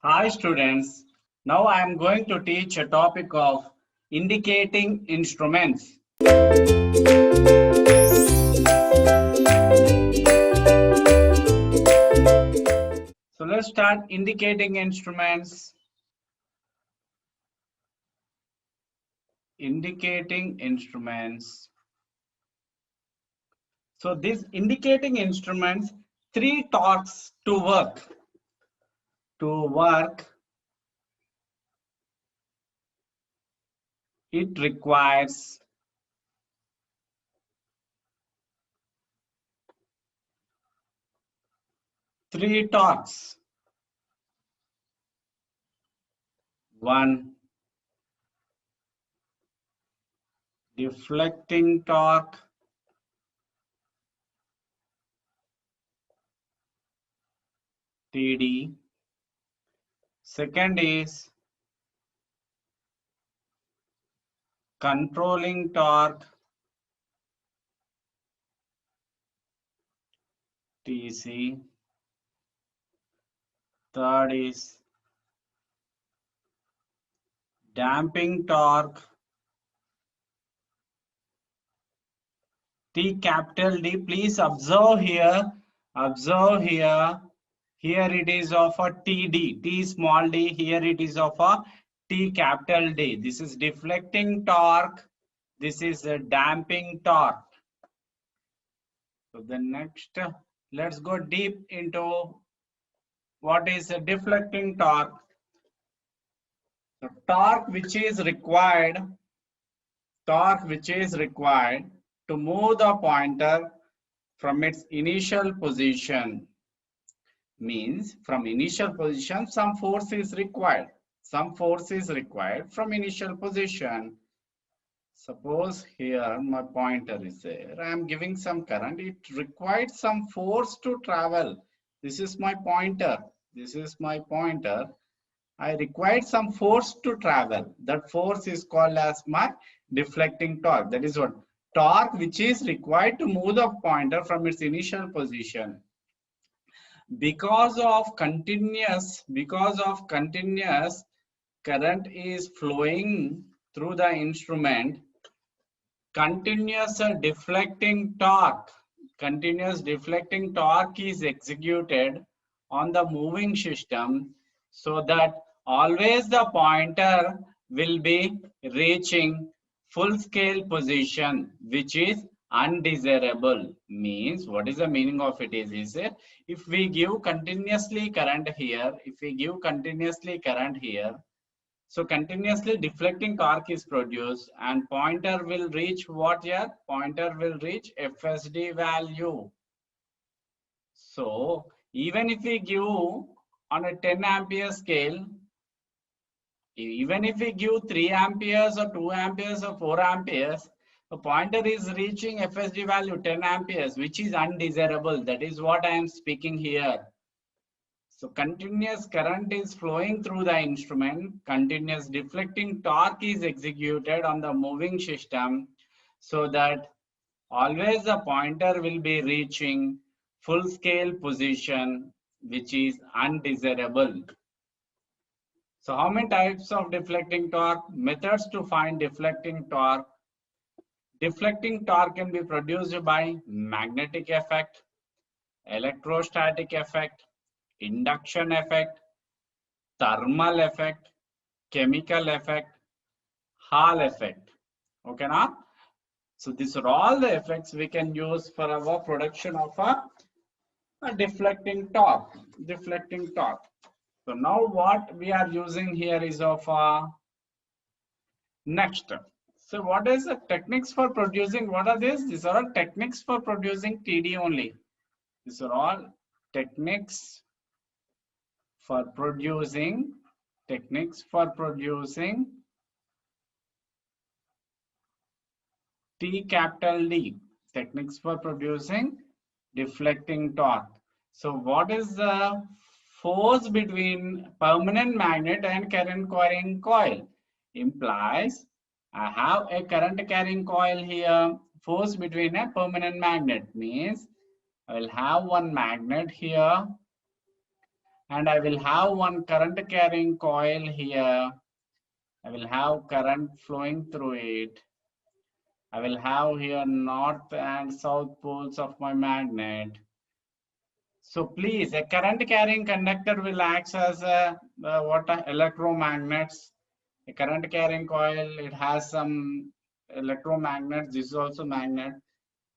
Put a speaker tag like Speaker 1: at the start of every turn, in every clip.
Speaker 1: Hi students, now I am going to teach a topic of indicating instruments. So let's start indicating instruments. Indicating instruments. So these indicating instruments, three torques to work. It requires three torques. One, deflecting torque. TD. Second is controlling torque. TC. Third is damping torque. T capital D. Please observe here. Here it is of a TD. T small d. Here it is of a T capital D. This is deflecting torque. This is a damping torque. So the next, let's go deep into what is a deflecting torque. The torque which is required to move the pointer from its initial position. Means from initial position some force is required. Some force is required from initial position. Suppose here my pointer is there. I am giving some current. It required some force to travel. This is my pointer. I required some force to travel. That force is called as my deflecting torque. That is what? Torque which is required to move the pointer from its initial position. Because of continuous current is flowing through the instrument, continuous deflecting torque is executed on the moving system, so that always the pointer will be reaching full scale position, which is undesirable. Means what is the meaning of it is if we give continuously current here, so continuously deflecting torque is produced and pointer will reach what here? Pointer will reach FSD value. So even if we give on a 10 ampere scale, even if we give 3 amperes or 2 amperes or 4 amperes, the pointer is reaching FSD value 10 amperes, which is undesirable. That is what I am speaking here. So continuous current is flowing through the instrument. Continuous deflecting torque is executed on the moving system, so that always the pointer will be reaching full scale position, which is undesirable. So how many types of deflecting torque? Methods to find deflecting torque. Deflecting torque can be produced by magnetic effect, electrostatic effect, induction effect, thermal effect, chemical effect, Hall effect. Okay now? So these are all the effects we can use for our production of a deflecting torque. So now what we are using here is of next. So what is the techniques for producing? What are these? These are all techniques for producing TD only. These are all techniques for producing T capital D. Techniques for producing deflecting torque. So what is the force between permanent magnet and current carrying coil? Implies I have a current carrying coil here. Force between a permanent magnet means I will have one magnet here and I will have one current carrying coil here. I will have current flowing through it. I will have here north and south poles of my magnet. So please, a current carrying conductor will act as a electromagnets. A current carrying coil, it has some electromagnets. This is also magnet.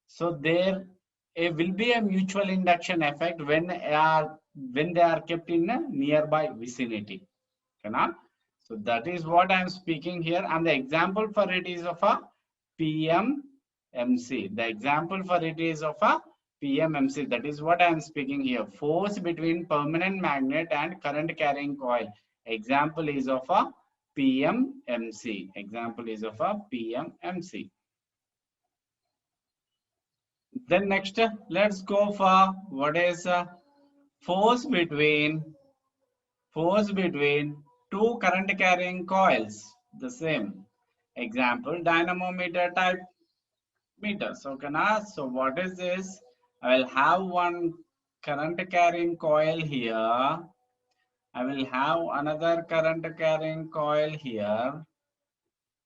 Speaker 1: So there it will be a mutual induction effect when they are kept in a nearby vicinity. Okay, so that is what I am speaking here, and the example for it is of a PMMC. The example for it is of a PMMC. That is what I am speaking here. Force between permanent magnet and current carrying coil. Example is of a PMMC. Example is of a PMMC. Then next, let's go for what is force between two current carrying coils. The same example, dynamometer type meters. Okay, now so what is this? I will have one current carrying coil here. I will have another current carrying coil here.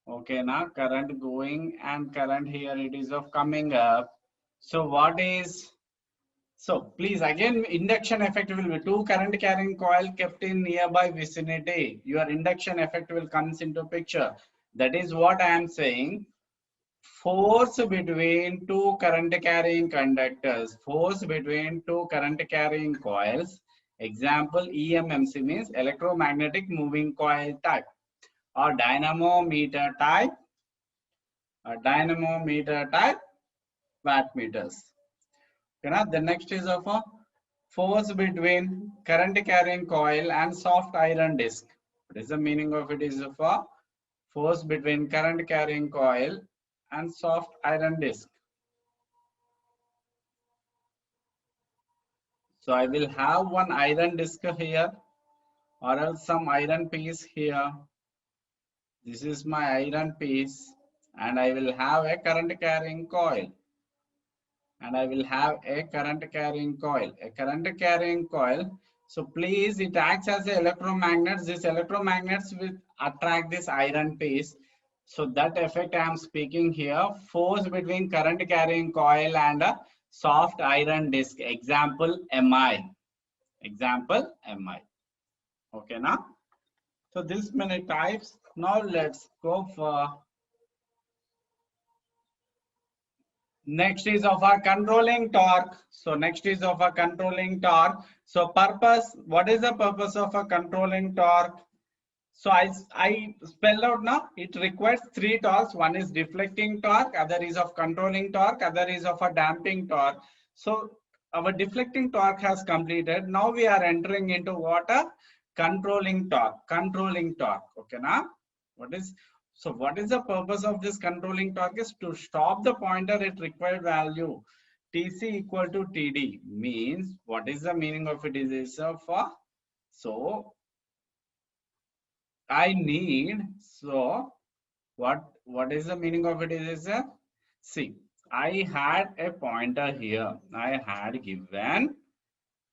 Speaker 1: Okay, now current going and current here it is of coming up. So what is, so please again induction effect will be two current carrying coil kept in nearby vicinity. Your induction effect will comes into picture. That is what I am saying. Force between two current carrying conductors. Force between two current carrying coils. Example EMMC means electromagnetic moving coil type or dynamometer type wattmeters. Okay, the next is of a force between current carrying coil and soft iron disc. What is the meaning of it is of a force between current carrying coil and soft iron disc. So I will have one iron disc here or else some iron piece here. This is my iron piece and I will have a current carrying coil. And I will have a current carrying coil. A current carrying coil. So please, it acts as an electromagnet. These electromagnets will attract this iron piece. So that effect I am speaking here. Force between current carrying coil and a soft iron disc. Example Mi. Example Mi. Okay, now. So this many types. Now let's go for next is of our controlling torque. So next is of a controlling torque. So purpose, what is the purpose of a controlling torque? So I spelled out now, it requires three torques. One is deflecting torque, other is of controlling torque, other is of a damping torque. So our deflecting torque has completed. Now we are entering into what a controlling torque. Controlling torque. Okay, now what is, so what is the purpose of this controlling torque is to stop the pointer at required value. TC equal to TD means what is the meaning of it is for, so I need, so what is the meaning of it is see, I had a pointer here. I had given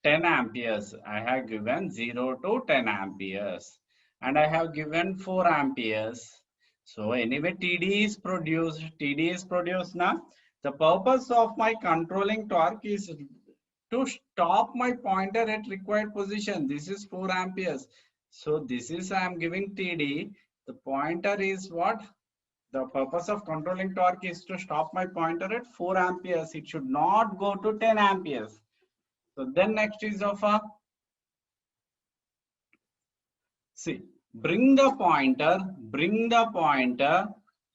Speaker 1: 10 amperes. I have given 0 to 10 amperes and I have given 4 amperes. So anyway, TD is produced now. The purpose of my controlling torque is to stop my pointer at required position. This is 4 amperes. So this is I am giving TD. The pointer is what? The purpose of controlling torque is to stop my pointer at 4 amperes. It should not go to 10 amperes. So then next is of a, see, bring the pointer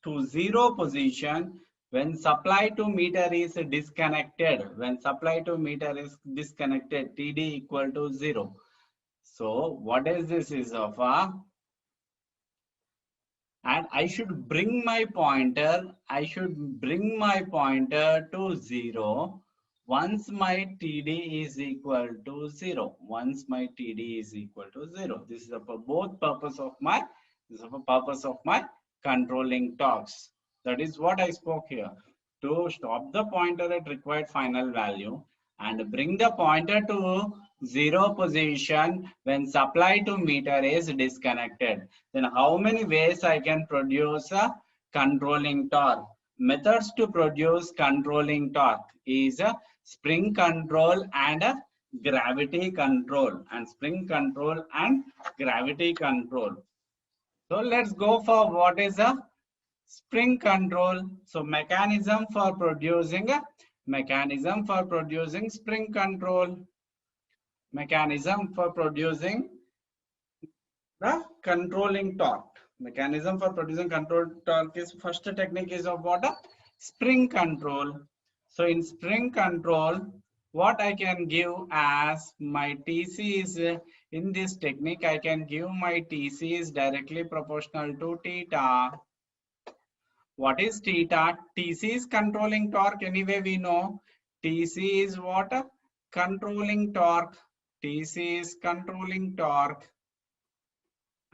Speaker 1: to 0 position when supply to meter is disconnected. When supply to meter is disconnected, TD equal to 0. So what is this is of a, and I should bring my pointer to 0 once my TD is equal to 0. Once my TD is equal to 0. This is the both purpose of my, this is the purpose of my controlling torques. That is what I spoke here. To stop the pointer at required final value and bring the pointer to zero position when supply to meter is disconnected. Then how many ways I can produce a controlling torque? Methods to produce controlling torque is a spring control and a gravity control, and spring control and gravity control. So let's go for what is a spring control. So mechanism for producing spring control. Mechanism for producing the controlling torque. Mechanism for producing control torque is first technique is of what? Spring control. So in spring control, what I can give as my TC is in this technique, I can give my TC is directly proportional to theta. What is theta? TC is controlling torque. Anyway, we know TC is what? Controlling torque. TC is controlling torque.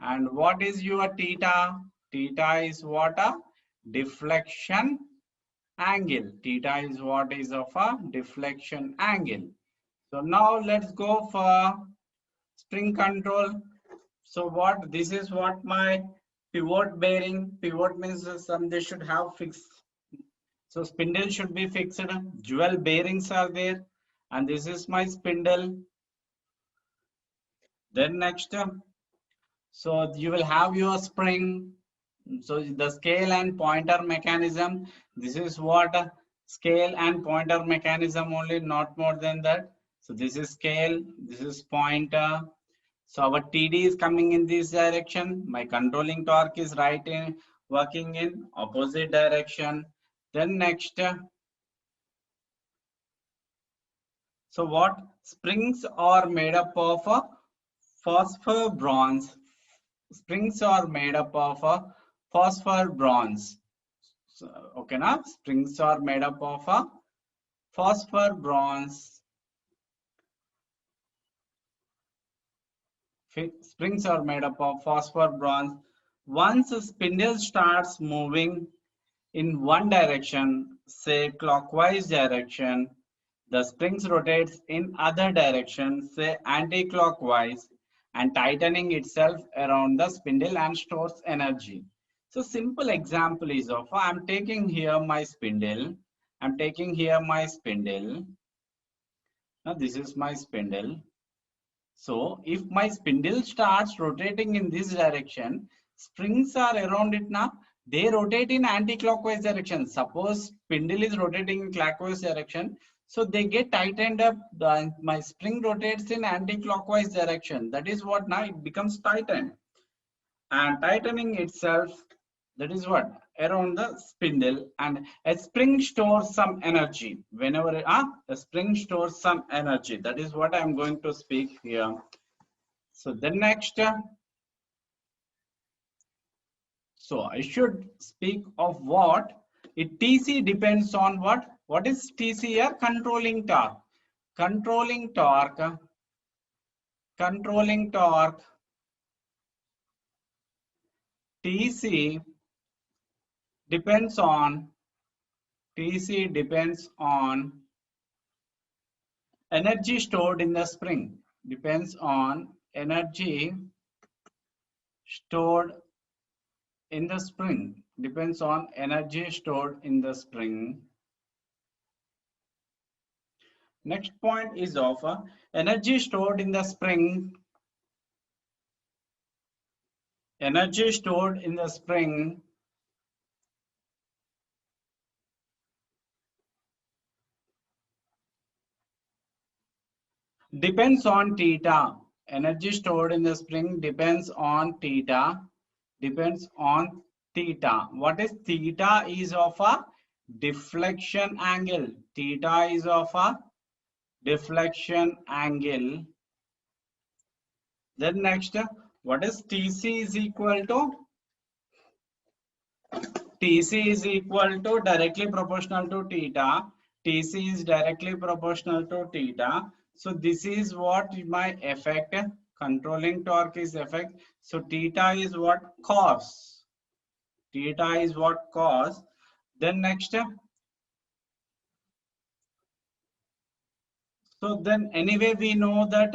Speaker 1: And what is your theta? Theta is what? A deflection angle. Theta is what is of a deflection angle. So now let's go for spring control. So what this is what my pivot bearing. Pivot means they should have fixed. So spindle should be fixed. Jewel bearings are there, and this is my spindle. Then next, so you will have your spring. So the scale and pointer mechanism. This is what scale and pointer mechanism only, not more than that. So this is scale. This is pointer. So our TD is coming in this direction. My controlling torque is right in working in opposite direction. Then next, so what springs are made up of phosphor bronze. Springs are made up of phosphor bronze. So, okay, now springs are made up of phosphor bronze. Springs are made up of phosphor bronze. Once a spindle starts moving in one direction, say clockwise direction, the springs rotates in other direction, say anti-clockwise, and tightening itself around the spindle and stores energy. So simple example is of I'm taking here my spindle. I'm taking here my spindle. Now this is my spindle. So if my spindle starts rotating in this direction, springs are around it now. They rotate in anti-clockwise direction. Suppose spindle is rotating in clockwise direction, so they get tightened up. My spring rotates in anti-clockwise direction. That is what now it becomes tightened. And tightening itself, that is what around the spindle, and a spring stores some energy. Whenever a spring stores some energy, that is what I'm going to speak here. So then next, so I should speak of what it TC depends on what is TC here? Controlling torque. Controlling torque TC depends on energy stored in the spring. Depends on energy stored in the spring. Depends on energy stored in the spring. Next point is of energy stored in the spring. Energy stored in the spring depends on theta. Energy stored in the spring depends on theta. Depends on theta. What is theta? Is of a deflection angle. Theta is of a deflection angle. Then next, what is TC is equal to? TC is equal to directly proportional to theta. TC is directly proportional to theta. So this is what my effect. Controlling torque is effect. So theta is what? Cos. Theta is what? Cos. Then next, So then anyway we know that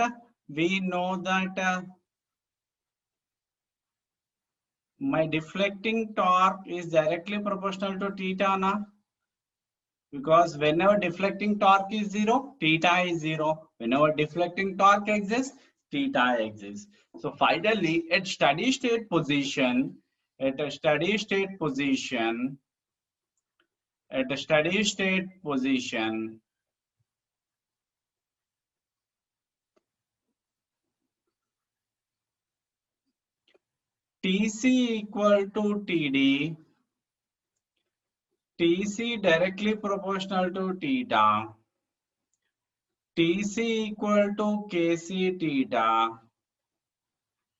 Speaker 1: my deflecting torque is directly proportional to theta na, because whenever deflecting torque is 0, theta is 0. Whenever deflecting torque exists, theta exists. So finally, at steady state position, at a steady state position, TC equal to TD, TC directly proportional to theta, TC equal to Kc theta.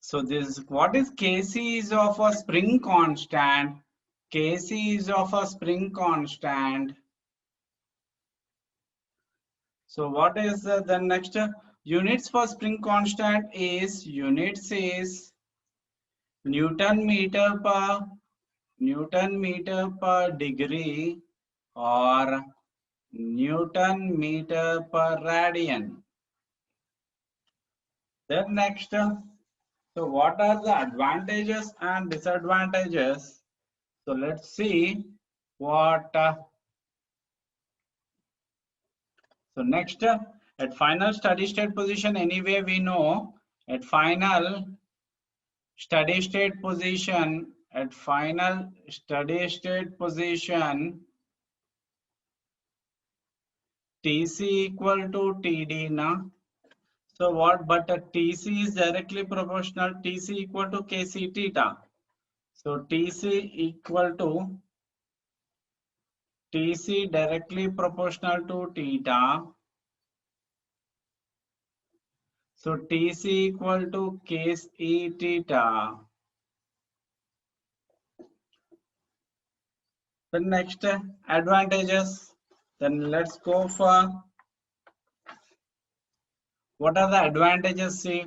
Speaker 1: So this, what is Kc is of a spring constant. Kc is of a spring constant. So what is the next units for spring constant is Newton meter per degree or Newton meter per radian. Then next, so what are the advantages and disadvantages? So let's see what. So next, at final steady state position, anyway we know at final steady state position, TC equal to TD na. So what? But TC is directly proportional. TC equal to Kc theta. So TC directly proportional to theta. So TC equal to Kc theta. The next advantages. Then let's go for what are the advantages? See,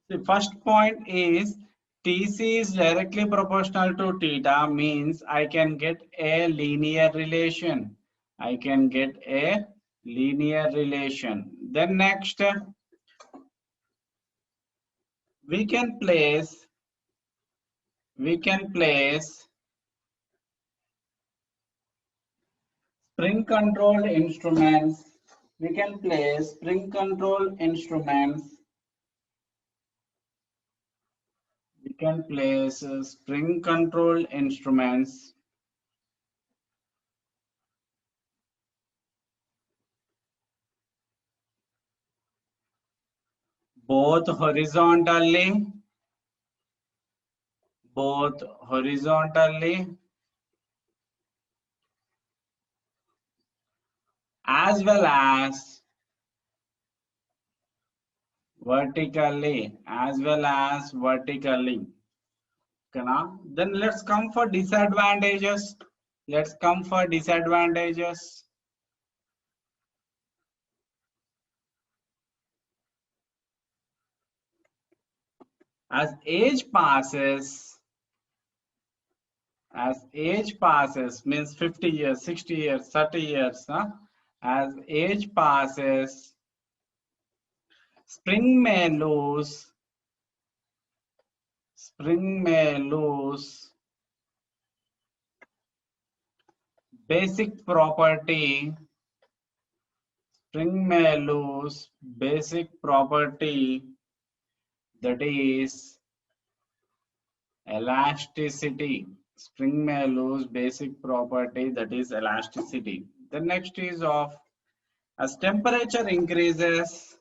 Speaker 1: the first point is TC is directly proportional to theta, means I can get a linear relation. Then next, we can place spring controlled instruments. We can place spring controlled instruments. Both horizontally as well as vertically. Okay, now? Then let's come for disadvantages. As age passes, means 50 years, 60 years, 30 years. As age passes, spring may lose basic property. That is elasticity. Spring may lose basic property, that is elasticity. The next is of as temperature increases,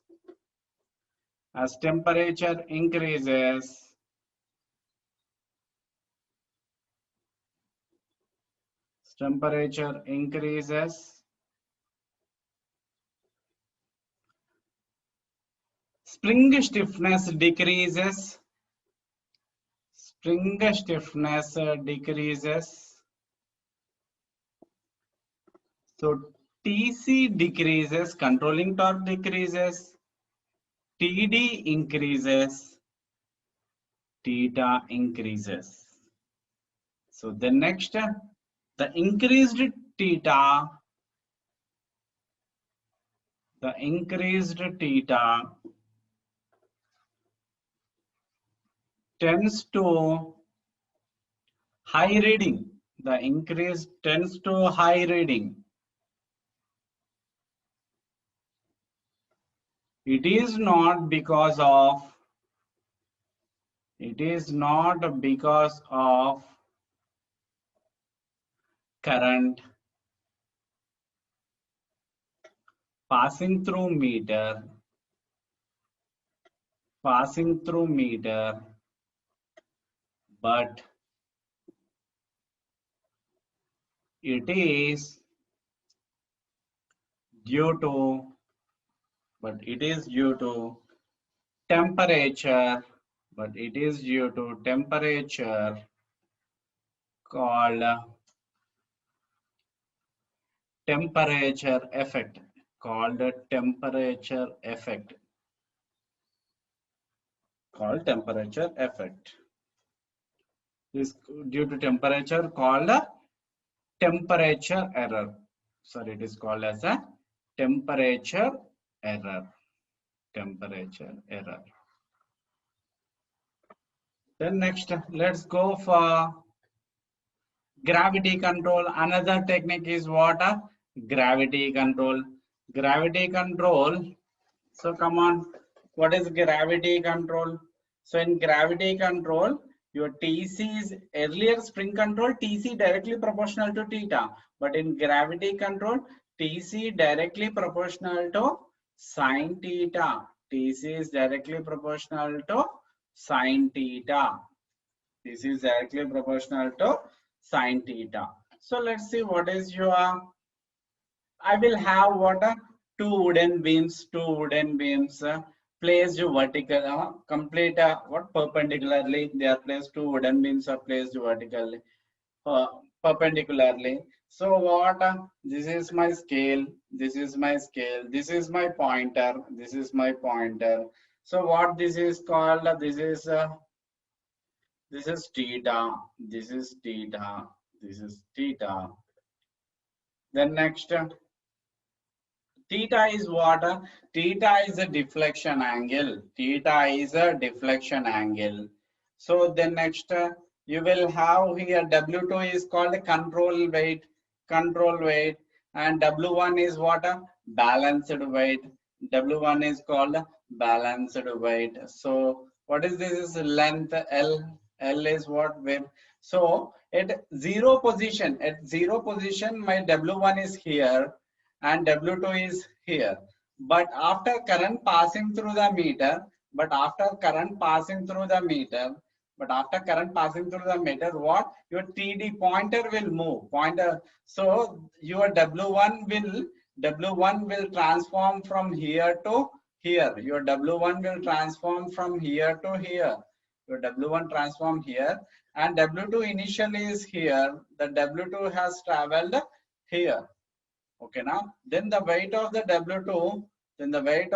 Speaker 1: spring stiffness decreases. So TC decreases, controlling torque decreases, TD increases, theta increases. So the next, the increased theta, tends to high reading. The increase tends to high reading. It is not because of current passing through meter, but it is due to temperature, called temperature effect, is due to temperature called a temperature error. Sorry, it is called as a temperature error. Then next, let's go for gravity control. Another technique is what? Gravity control. So come on, what is gravity control? So in gravity control, your TC is earlier spring control, TC directly proportional to theta. But in gravity control, TC directly proportional to sine theta. TC is directly proportional to sine theta. This is directly proportional to sine theta. So let's see what is your, I will have what two wooden beams placed vertical, complete what perpendicularly. They are placed, two wooden beams are placed vertically, perpendicularly. So what? This is my scale. This is my pointer. So what this is called? This is theta. Then next, theta is what? Theta is a deflection angle. So then next, you will have here W2 is called control weight, and W1 is what? Balanced weight. W1 is called balanced weight. So what is this? Is length L. L is what? Width. So at zero position, my W1 is here and W2 is here. But after current passing through the meter, what? Your TD pointer will move. So your W1 will transform from here to here. Your W1 will transform from here to here. And W2 initially is here. The W2 has traveled here. Okay, now then the weight of the W2, the weight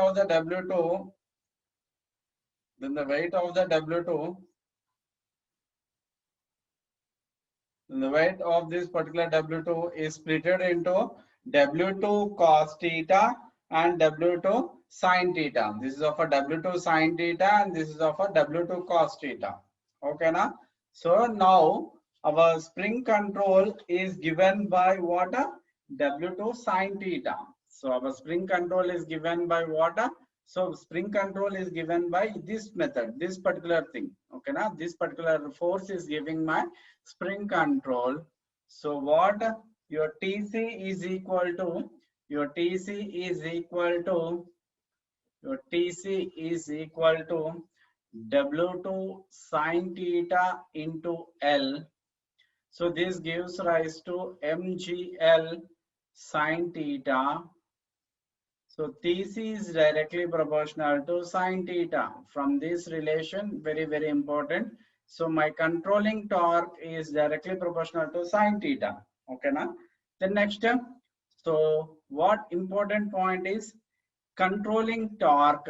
Speaker 1: of this particular W2 is split into W2 cos theta and W2 sin theta. This is of a W2 sin theta and this is of a W2 cos theta. Okay, now so now our spring control is given by what? W2 sin theta. So our spring control is given by what? So spring control is given by this method, this particular thing. Okay, now this particular force is giving my spring control. So what? Your TC is equal to W2 sin theta into L. So this gives rise to MGL sin theta. So TC is directly proportional to sin theta. From this relation, very, very important. So my controlling torque is directly proportional to sin theta. Okay, now the next step. So what important point is controlling torque.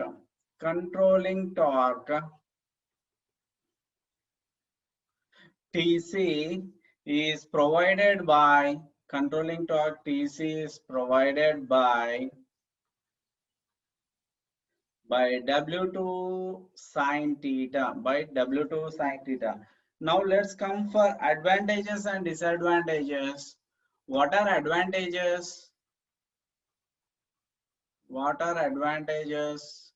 Speaker 1: TC is provided by controlling torque TC is provided by W2 sine theta, by W2 sine theta. Now let's come for advantages and disadvantages. What are advantages? What are advantages?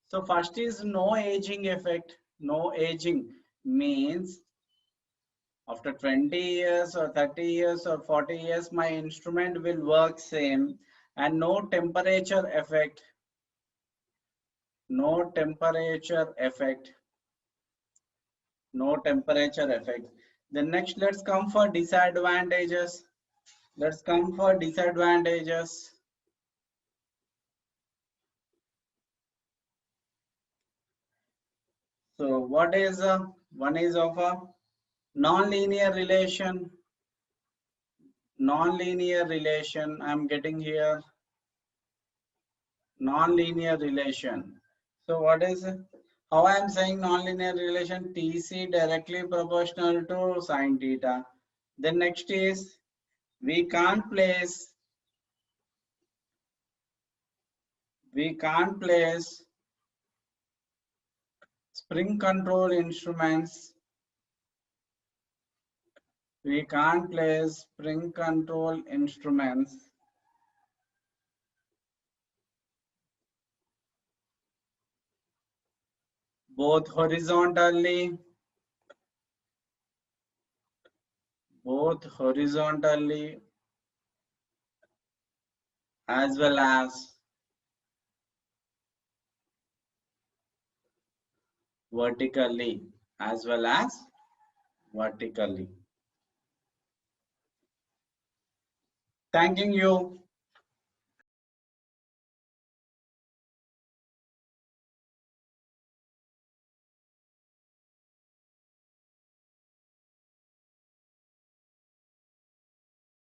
Speaker 1: So first is no aging effect. No aging means after 20 years or 30 years or 40 years, my instrument will work same, and no temperature effect. No temperature effect. No temperature effect. Then next, let's come for disadvantages. Let's come for disadvantages. So what is one is of a non-linear relation. Non-linear relation. I'm getting here non-linear relation. So what is how I am saying non-linear relation? TC directly proportional to sine theta. Then next is we can't place spring control instruments. We can't place spring control instruments both horizontally as well as vertically Thanking you.